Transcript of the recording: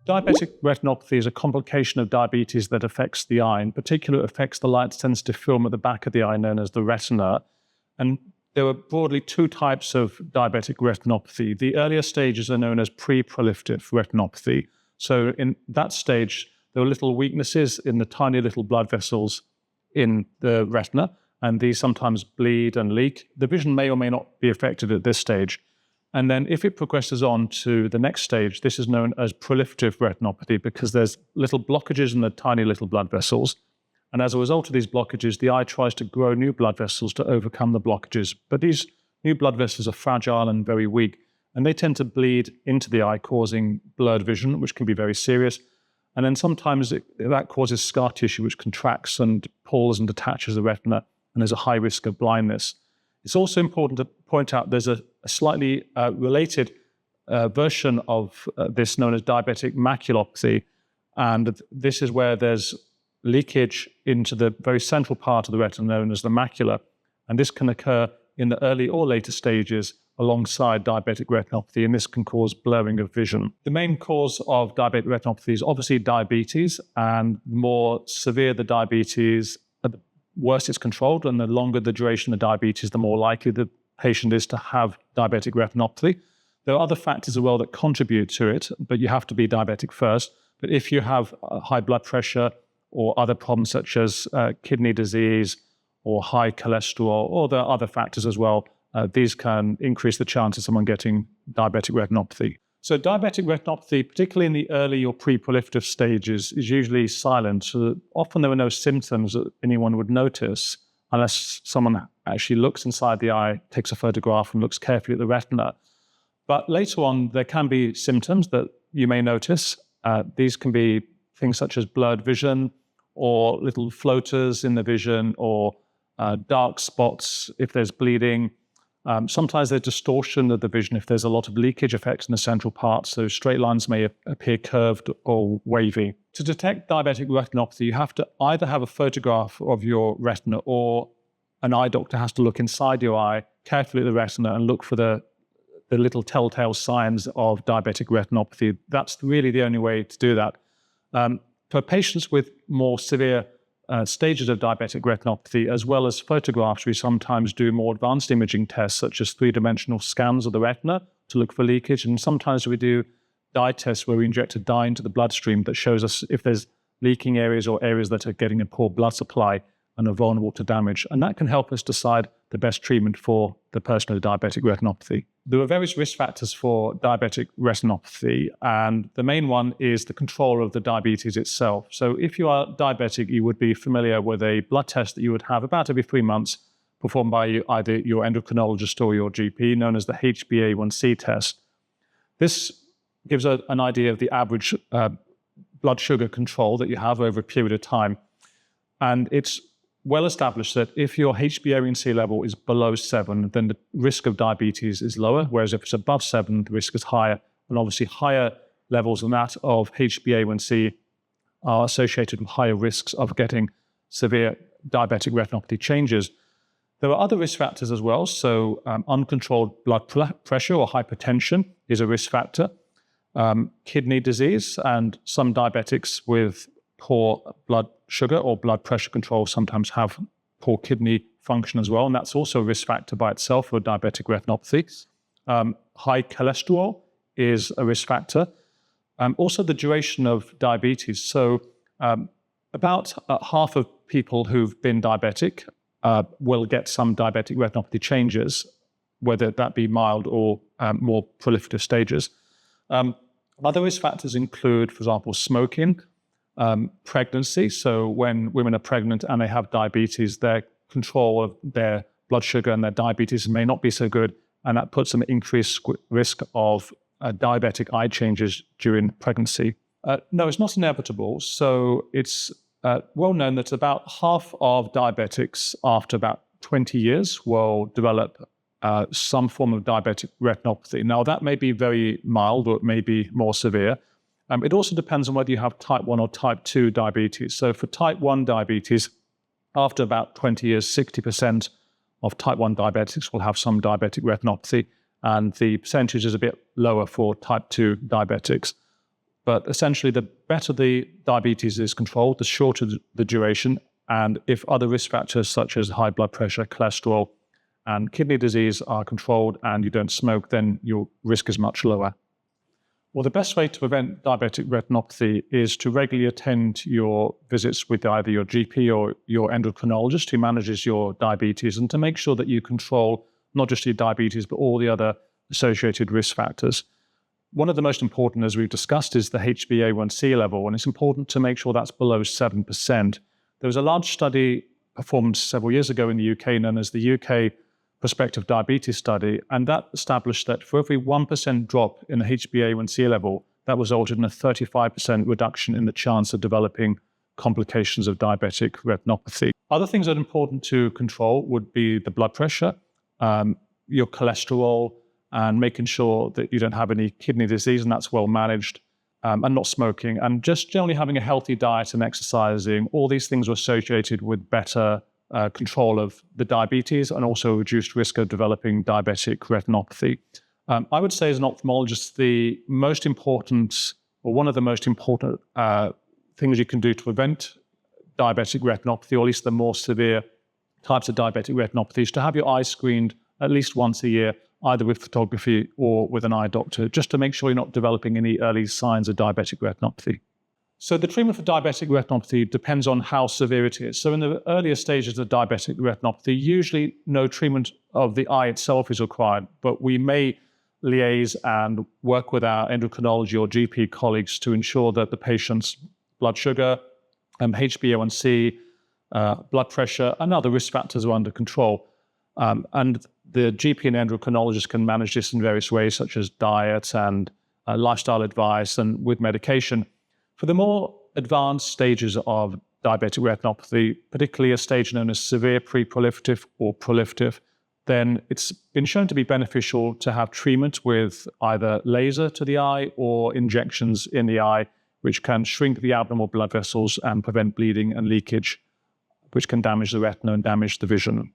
Diabetic retinopathy is a complication of diabetes that affects the eye. In particular, it affects the light-sensitive film at the back of the eye known as the retina. And there are broadly two types of diabetic retinopathy. The earlier stages are known as pre-proliferative retinopathy. So in that stage, there are little weaknesses in the tiny little blood vessels in the retina, and these sometimes bleed and leak. The vision may or may not be affected at this stage. And then if it progresses on to the next stage, this is known as proliferative retinopathy because there's little blockages in the tiny little blood vessels. And as a result of these blockages, the eye tries to grow new blood vessels to overcome the blockages. But these new blood vessels are fragile and very weak, and they tend to bleed into the eye, causing blurred vision, which can be very serious. And then sometimes that causes scar tissue, which contracts and pulls and detaches the retina, and there's a high risk of blindness. It's also important to point out there's a slightly related version of this known as diabetic maculopathy, and this is where there's leakage into the very central part of the retina known as the macula, and this can occur in the early or later stages alongside diabetic retinopathy, and this can cause blurring of vision. The main cause of diabetic retinopathy is obviously diabetes, and the more severe the diabetes, the worse it's controlled, and the longer the duration of diabetes, the more likely the patient is to have diabetic retinopathy. There are other factors as well that contribute to it, but you have to be diabetic first. But if you have high blood pressure or other problems such as kidney disease or high cholesterol, or there are other factors as well, these can increase the chance of someone getting diabetic retinopathy. So diabetic retinopathy, particularly in the early or pre-proliferative stages, is usually silent. So often there are no symptoms that anyone would notice unless someone actually looks inside the eye, takes a photograph and looks carefully at the retina. But later on, there can be symptoms that you may notice. These can be things such as blurred vision or little floaters in the vision or dark spots if there's bleeding. Sometimes there's distortion of the vision if there's a lot of leakage effects in the central part, so straight lines may appear curved or wavy. To detect diabetic retinopathy, you have to either have a photograph of your retina or an eye doctor has to look inside your eye, carefully at the retina, and look for the little telltale signs of diabetic retinopathy. That's really the only way to do that. For patients with more severe stages of diabetic retinopathy, as well as photographs, we sometimes do more advanced imaging tests, such as three-dimensional scans of the retina to look for leakage. And sometimes we do dye tests where we inject a dye into the bloodstream that shows us if there's leaking areas or areas that are getting a poor blood supply and are vulnerable to damage. And that can help us decide the best treatment for the person with diabetic retinopathy. There are various risk factors for diabetic retinopathy, and the main one is the control of the diabetes itself. So if you are diabetic, you would be familiar with a blood test that you would have about every 3 months performed by either your endocrinologist or your GP, known as the HbA1c test. This gives an idea of the average blood sugar control that you have over a period of time. And it's well established that if your HbA1c level is below 7, then the risk of diabetes is lower, whereas if it's above 7, the risk is higher. And obviously higher levels than that of HbA1c are associated with higher risks of getting severe diabetic retinopathy changes. There are other risk factors as well. So uncontrolled blood pressure or hypertension is a risk factor. Kidney disease, and some diabetics with poor blood sugar or blood pressure control sometimes have poor kidney function as well, and that's also a risk factor by itself for diabetic retinopathy. High cholesterol is a risk factor. Also the duration of diabetes. So about half of people who've been diabetic will get some diabetic retinopathy changes, whether that be mild or more proliferative stages. Other risk factors include, for example, smoking, pregnancy. So when women are pregnant and they have diabetes, their control of their blood sugar and their diabetes may not be so good, and that puts them at increased risk of diabetic eye changes during pregnancy. No, it's not inevitable. So it's well known that about half of diabetics after about 20 years will develop some form of diabetic retinopathy. Now, that may be very mild or it may be more severe. It also depends on whether you have type 1 or type 2 diabetes. So for type 1 diabetes, after about 20 years, 60% of type 1 diabetics will have some diabetic retinopathy, and the percentage is a bit lower for type 2 diabetics. But essentially, the better the diabetes is controlled, the shorter the duration. And if other risk factors such as high blood pressure, cholesterol, and kidney disease are controlled and you don't smoke, then your risk is much lower. Well, the best way to prevent diabetic retinopathy is to regularly attend your visits with either your GP or your endocrinologist who manages your diabetes, and to make sure that you control not just your diabetes, but all the other associated risk factors. One of the most important, as we've discussed, is the HbA1c level, and it's important to make sure that's below 7%. There was a large study performed several years ago in the UK known as the UK Prospective Diabetes Study, and that established that for every 1% drop in the HbA1c level, that resulted in a 35% reduction in the chance of developing complications of diabetic retinopathy. Other things that are important to control would be the blood pressure, your cholesterol, and making sure that you don't have any kidney disease and that's well managed, and not smoking, and just generally having a healthy diet and exercising. All these things are associated with better control of the diabetes and also reduced risk of developing diabetic retinopathy. I would say as an ophthalmologist, the most important, or one of the most important things you can do to prevent diabetic retinopathy, or at least the more severe types of diabetic retinopathy, is to have your eyes screened at least once a year, either with photography or with an eye doctor, just to make sure you're not developing any early signs of diabetic retinopathy. So the treatment for diabetic retinopathy depends on how severe it is. So in the earlier stages of diabetic retinopathy, usually no treatment of the eye itself is required, but we may liaise and work with our endocrinology or GP colleagues to ensure that the patient's blood sugar, HbA1c, blood pressure, and other risk factors are under control. And the GP and endocrinologist can manage this in various ways, such as diet and lifestyle advice and with medication. For the more advanced stages of diabetic retinopathy, particularly a stage known as severe pre-proliferative or proliferative, then it's been shown to be beneficial to have treatment with either laser to the eye or injections in the eye, which can shrink the abnormal blood vessels and prevent bleeding and leakage, which can damage the retina and damage the vision.